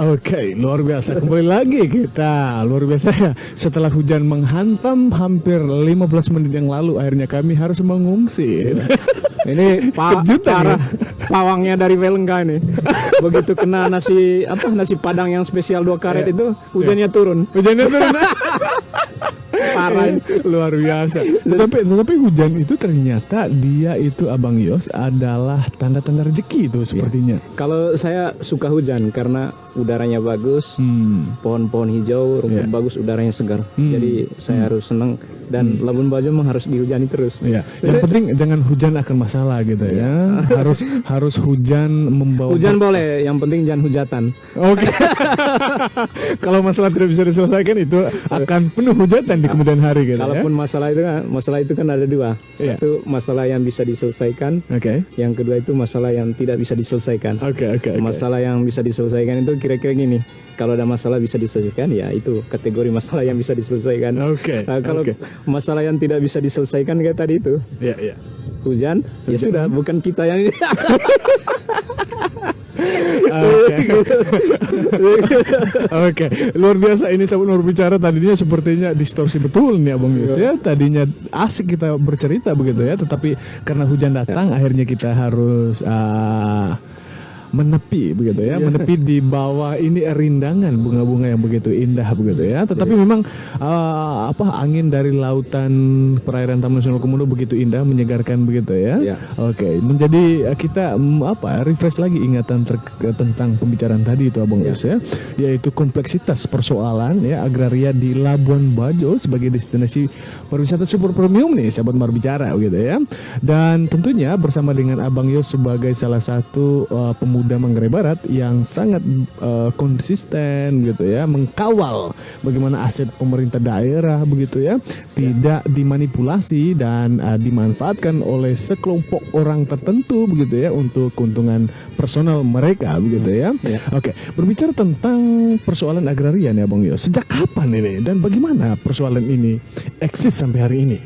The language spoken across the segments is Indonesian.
Oke, luar biasa. Kembali lagi kita. Luar biasa ya. Setelah hujan menghantam hampir 15 menit yang lalu, akhirnya kami harus mengungsi. Ini Kejutan parah pawangnya dari Welengka ini. Begitu kena nasi padang yang spesial 2 karet itu hujannya turun. Hujannya turun. Parah. Luar biasa. Tetapi hujan itu ternyata dia itu Abang Yos adalah tanda-tanda rezeki itu sepertinya. Kalau saya suka hujan karena udaranya bagus, pohon-pohon hijau, rumput bagus, udaranya segar. Jadi saya harus senang dan Labuan Bajo memang harus dihujani terus. Iya. Yang penting jangan hujan akan masalah gitu ya. Harus hujan membawa. Hujan boleh, yang penting jangan hujatan. Oke. Kalau masalah tidak bisa diselesaikan itu akan penuh hujatan di kemudian hari gitu Kalaupun ya. masalah itu kan ada 2. Satu masalah yang bisa diselesaikan. Oke. Yang kedua itu masalah yang tidak bisa diselesaikan. Oke. Masalah yang bisa diselesaikan itu kira-kira gini. Kalau ada masalah bisa diselesaikan, ya itu kategori masalah yang bisa diselesaikan. Oke. Kalau masalah yang tidak bisa diselesaikan kayak tadi itu, Iya. hujan, ya sudah, bukan kita yang Oke, luar biasa ini sahabat Nur bicara tadinya sepertinya distorsi betul nih Abang Yus ya. Tadinya asik kita bercerita begitu ya, tetapi karena hujan datang akhirnya kita harus menepi begitu ya, menepi di bawah ini rindangan bunga-bunga yang begitu indah begitu ya. Tetapi memang angin dari lautan perairan Taman Nasional Komodo begitu indah, menyegarkan begitu ya. Oke, menjadi kita refresh lagi ingatan tentang pembicaraan tadi itu Abang Yus ya, yaitu kompleksitas persoalan ya agraria di Labuan Bajo sebagai destinasi pariwisata super premium nih sahabat Marbicara gitu ya. Dan tentunya bersama dengan Abang Yus sebagai salah satu pemuda Manggarai Barat yang sangat konsisten gitu ya, mengkawal bagaimana aset pemerintah daerah begitu ya tidak dimanipulasi dan dimanfaatkan oleh sekelompok orang tertentu begitu ya untuk keuntungan personal mereka begitu ya. Oke, berbicara tentang persoalan agraria nih Abang Yos, sejak kapan ini dan bagaimana persoalan ini eksis sampai hari ini?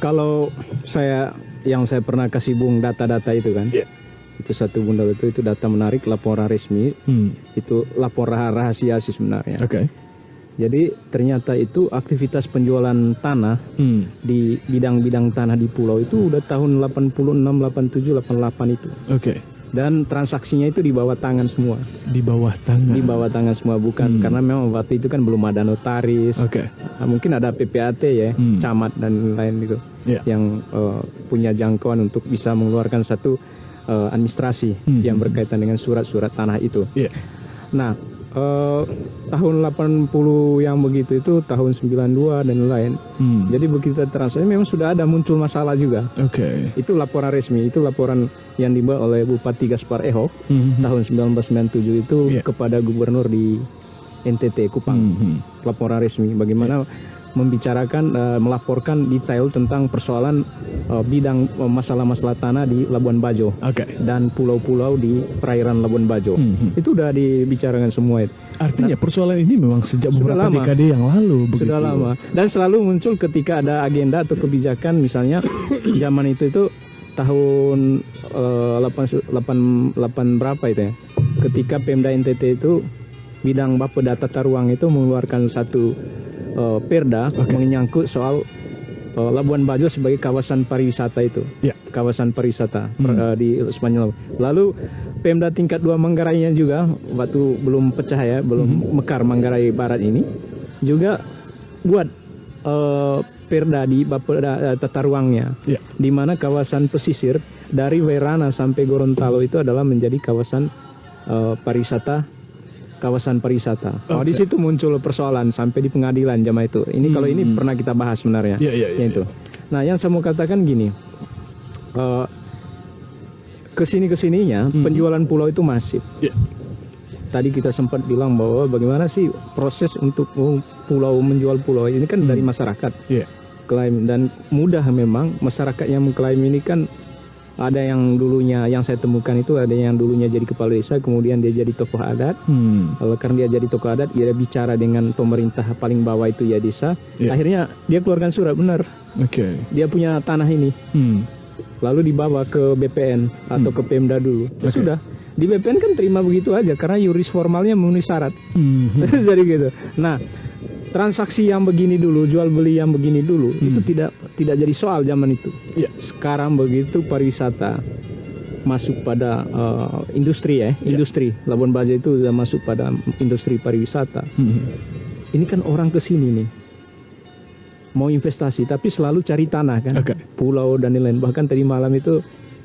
Kalau yang saya pernah kasih Bung data-data itu kan. Itu satu bundal itu data menarik, laporan resmi, itu laporan rahasia sih sebenarnya. Jadi ternyata itu aktivitas penjualan tanah di bidang-bidang tanah di pulau itu udah tahun 86, 87, 88 itu. Dan transaksinya itu di bawah tangan semua. Di bawah tangan? Di bawah tangan semua, bukan karena memang waktu itu kan belum ada notaris. Mungkin ada PPAT ya, camat dan lain itu yang punya jangkauan untuk bisa mengeluarkan satu administrasi yang berkaitan dengan surat-surat tanah itu. Nah, tahun 80 yang begitu itu tahun 92 dan lain. Jadi begitu transaksi memang sudah ada muncul masalah juga. Itu laporan resmi, itu laporan yang dibuat oleh Bupati Gaspar Ehok tahun 1997 itu kepada gubernur di NTT Kupang. Laporan resmi bagaimana membicarakan, melaporkan detail tentang persoalan bidang masalah-masalah tanah di Labuan Bajo dan pulau-pulau di perairan Labuan Bajo. Itu udah dibicarakan semua itu. Artinya persoalan ini memang sejak beberapa dekade yang lalu begitu. Sudah lama dan selalu muncul ketika ada agenda atau kebijakan, misalnya zaman itu tahun 88 berapa itu ya, ketika Pemda NTT itu bidang Bapeda Tata Ruang itu mengeluarkan satu perda menyangkut soal Labuan Bajo sebagai kawasan pariwisata itu, kawasan pariwisata di Spanyol. Lalu Pemda tingkat 2 Manggarainya juga waktu belum pecah ya, belum mekar Manggarai Barat ini juga buat perda di Bapeda Tata Ruangnya, di mana kawasan pesisir dari Werana sampai Gorontalo itu adalah menjadi kawasan kawasan pariwisata. Di situ muncul persoalan sampai di pengadilan zaman itu. Ini kalau ini pernah kita bahas sebenarnya. Itu. Nah, yang saya mau katakan gini, kesininya penjualan pulau itu masif. Tadi kita sempat bilang bahwa bagaimana sih proses untuk menjual pulau ini kan dari masyarakat. Klaim dan mudah memang masyarakat yang mengklaim ini kan. Ada yang dulunya, yang saya temukan itu ada yang dulunya jadi kepala desa, kemudian dia jadi tokoh adat. Karena dia jadi tokoh adat, dia bicara dengan pemerintah paling bawah itu ya desa. Akhirnya dia keluarkan surat, benar. Dia punya tanah ini. Lalu dibawa ke BPN atau ke Pemda dulu. Sudah. Di BPN kan terima begitu aja karena yuris formalnya memenuhi syarat. Jadi gitu. Nah, transaksi yang begini dulu, jual beli yang begini dulu itu tidak jadi soal zaman itu. Sekarang begitu pariwisata masuk pada industri industri Labuan Bajo itu sudah masuk pada industri pariwisata. Ini kan orang ke sini nih mau investasi tapi selalu cari tanah kan, pulau dan lain-lain. Bahkan tadi malam itu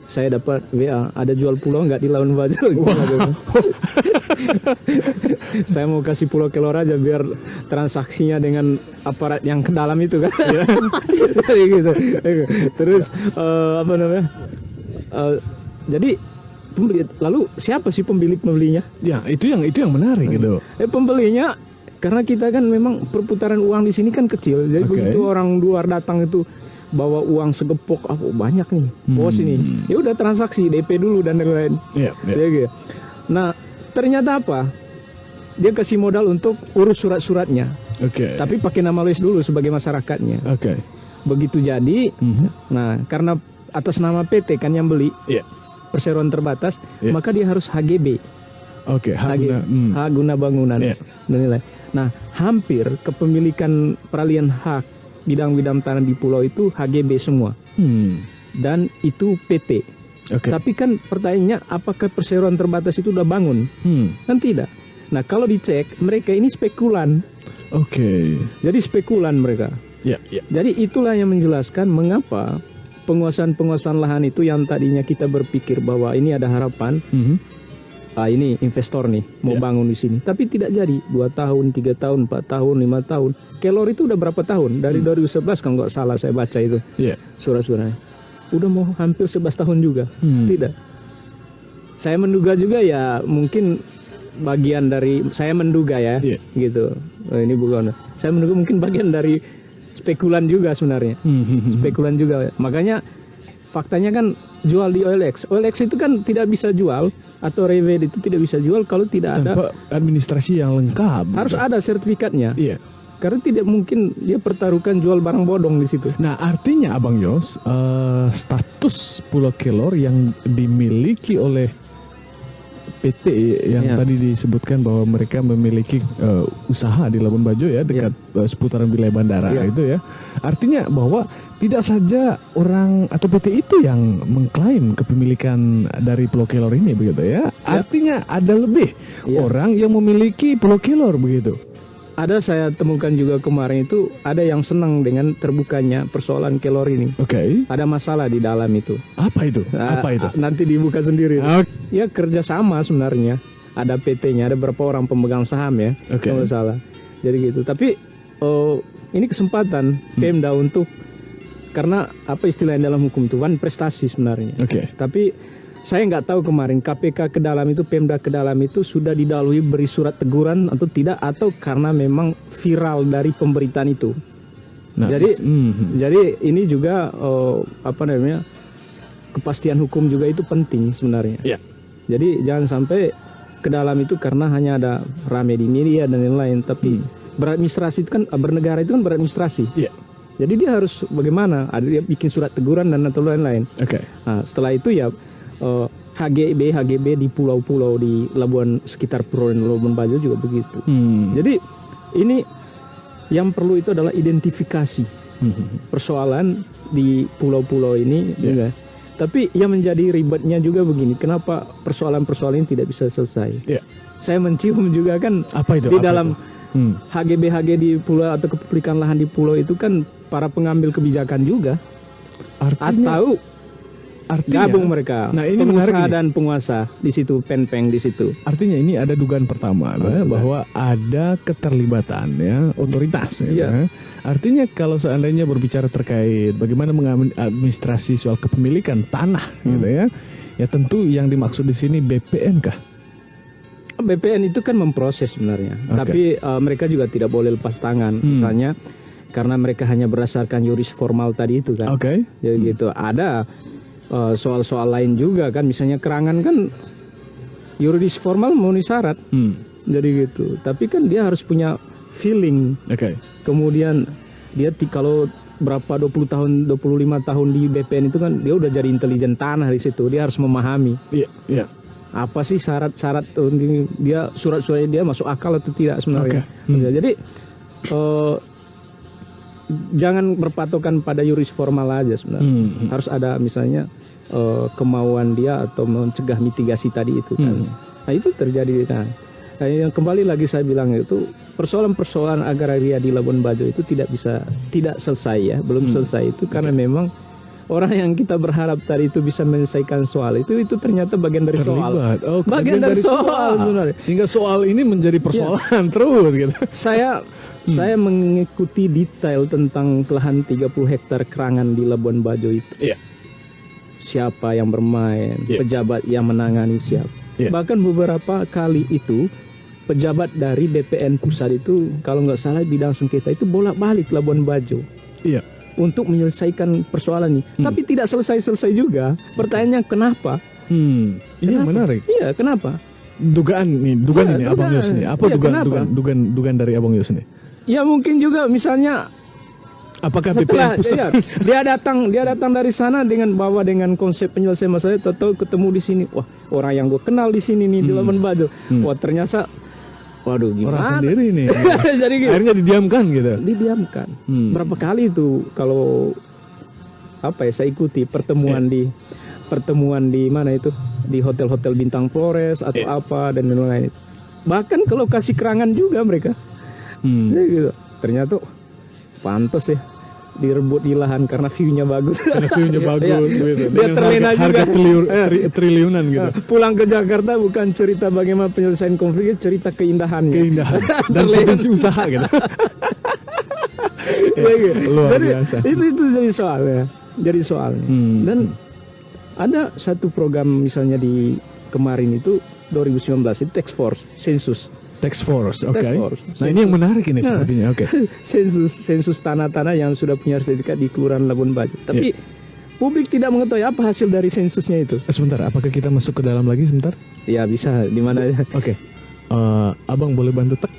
saya dapat WA, ada jual pulau nggak di Labuan Bajo? Saya mau kasih Pulau Kelor aja biar transaksinya dengan aparat yang ke dalam itu kan. Gitu. Terus apa namanya? Jadi lalu siapa sih pembelinya? Ya itu yang menarik gitu. Pembelinya karena kita kan memang perputaran uang di sini kan kecil. Jadi begitu orang luar datang itu bawa uang segepok, banyak nih bos ini, ya udah transaksi DP dulu dan lain-lain. Gitu. Nah ternyata apa? Dia kasih modal untuk urus surat-suratnya. Tapi pakai nama Lois dulu sebagai masyarakatnya. Begitu jadi, nah karena atas nama PT kan yang beli, perseroan terbatas, maka dia harus HGB. Hak guna bangunan dan lain-lain. Nah hampir kepemilikan peralihan hak bidang-bidang tanah di pulau itu HGB semua, dan itu PT. Tapi kan pertanyaannya apakah perseroan terbatas itu udah bangun? Kan tidak. Nah kalau dicek mereka ini spekulan. Jadi spekulan mereka. Jadi itulah yang menjelaskan mengapa penguasaan lahan itu yang tadinya kita berpikir bahwa ini ada harapan. Ini investor nih mau bangun di sini, tapi tidak jadi. 2 tahun, 3 tahun, 4 tahun, 5 tahun. Kelor itu udah berapa tahun? Dari 2011 kalau nggak salah saya baca itu surat-suratnya. Udah mau hampir 11 tahun juga. Tidak. Saya menduga juga ya mungkin bagian dari, saya menduga ya gitu. Ini bukan. Saya menduga mungkin bagian dari spekulan juga sebenarnya. Spekulan juga. Makanya faktanya kan jual di OLX. OLX itu kan tidak bisa jual atau Rewet itu tidak bisa jual kalau tidak ada administrasi yang lengkap. Harus ada sertifikatnya. Karena tidak mungkin dia pertaruhkan jual barang bodong di situ. Nah, artinya Abang Yos, status Pulau Kelor yang dimiliki oleh PT yang tadi disebutkan bahwa mereka memiliki usaha di Labuan Bajo ya, dekat seputaran wilayah bandara itu ya. Artinya bahwa tidak saja orang atau PT itu yang mengklaim kepemilikan dari Pulau Kelor ini begitu ya. Artinya ada lebih orang yang memiliki Pulau Kelor begitu. Ada, saya temukan juga kemarin itu ada yang senang dengan terbukanya persoalan Kelor ini. Ada masalah di dalam itu. Apa itu? Nanti dibuka sendiri. Ya kerjasama sebenarnya. Ada PT-nya, ada beberapa orang pemegang saham ya. Kalau salah. Jadi gitu. Tapi ini kesempatan Pemda untuk, karena apa istilahnya dalam hukum itu kan prestasi sebenarnya. Tapi saya nggak tahu kemarin KPK ke dalam itu, Pemda ke dalam itu sudah didahului beri surat teguran atau tidak, atau karena memang viral dari pemberitaan itu. Jadi ini juga apa namanya, kepastian hukum juga itu penting sebenarnya. Jadi jangan sampai ke dalam itu karena hanya ada rame di media dan lain-lain, tapi beradministrasi itu kan, bernegara itu kan beradministrasi. Jadi dia harus bagaimana? Ada dia bikin surat teguran dan atau lain-lain. Nah, setelah itu ya HGB di pulau-pulau di Labuan, sekitar Pulau Labuan Bajo juga begitu. Jadi ini yang perlu itu adalah identifikasi persoalan di pulau-pulau ini. Tapi yang menjadi ribetnya juga begini, kenapa persoalan-persoalan ini tidak bisa selesai? Saya mencium juga kan di dalam HGB di pulau atau kepemilikan lahan di pulau itu kan para pengambil kebijakan juga. Artinya gabung mereka, nah ini pengusaha dan penguasa di situ, penpeng di situ. Artinya ini ada dugaan pertama bahwa ada keterlibatan ya otoritas. Artinya kalau seandainya berbicara terkait bagaimana mengadministrasi soal kepemilikan tanah gitu ya tentu yang dimaksud di sini BPN kah? BPN itu kan memproses sebenarnya, tapi mereka juga tidak boleh lepas tangan, misalnya karena mereka hanya berdasarkan yuris formal tadi itu kan. Jadi gitu. Ada soal-soal lain juga kan, misalnya kerangan kan yuridis formal memenuhi syarat. Jadi gitu. Tapi kan dia harus punya feeling. Kemudian dia kalau berapa 20 tahun, 25 tahun di BPN itu kan dia udah jadi intelijen tanah di situ. Dia harus memahami. apa sih syarat-syarat dia surat-suratnya dia masuk akal atau tidak sebenarnya. Jadi jangan berpatokan pada yuris formal aja sebenarnya. Harus ada misalnya kemauan dia atau mencegah mitigasi tadi itu kan. Nah itu terjadi. Nah yang kembali lagi saya bilang itu persoalan-persoalan agraria di Labuan Bajo itu tidak selesai ya, belum selesai itu karena memang orang yang kita berharap tadi itu bisa menyelesaikan soal itu ternyata bagian dari soal. Bagian dari soal sebenarnya. Sehingga soal ini menjadi persoalan terus gitu. Saya mengikuti detail tentang lahan 30 hektar kerangan di Labuan Bajo itu. Siapa yang bermain, pejabat yang menangani siapa. Bahkan beberapa kali itu pejabat dari BPN pusat itu kalau nggak salah bidang sengketa itu bolak-balik Labuan Bajo. Untuk menyelesaikan persoalan ini. Tapi tidak selesai-selesai juga. Pertanyaannya kenapa? Ini yang menarik. Iya, kenapa? Dugaan ini Abang Yos nih. Apa dugaan dari Abang Yos nih? Ya mungkin juga misalnya apakah setelah BPN pusat dia datang dari sana dengan konsep penyelesaian masalah, atau ketemu di sini, wah orang yang gue kenal di sini nih di Labuan Bajo, wah ternyata waduh gimana? Orang sendiri nih. Jadi akhirnya didiamkan gitu. Didiamkan. Berapa kali itu kalau saya ikuti pertemuan di mana itu, di hotel-hotel bintang Flores atau apa dan lain-lain. Bahkan ke lokasi kerangan juga mereka. Jadi gitu. Ternyata pantas ya direbut di lahan karena view-nya bagus. Karena view-nya bagus gitu. Dia terlena juga. Harga triliunan gitu. Pulang ke Jakarta bukan cerita bagaimana penyelesaian konfliknya, cerita keindahannya. Keindahan dan potensi usaha gitu. Luar biasa. Itu jadi soalnya. Dan ada satu program misalnya di kemarin itu 2019 itu Task Force Sensus. Task Force, oke. Nah ini yang menarik ini sepertinya, oke. Sensus tanah-tanah yang sudah punya sertifikat di Kelurahan Labuan Bajo. Tapi publik tidak mengetahui apa hasil dari sensusnya itu. Sebentar, apakah kita masuk ke dalam lagi sebentar? Ya bisa, di mana? Oke. Abang boleh bantu tek?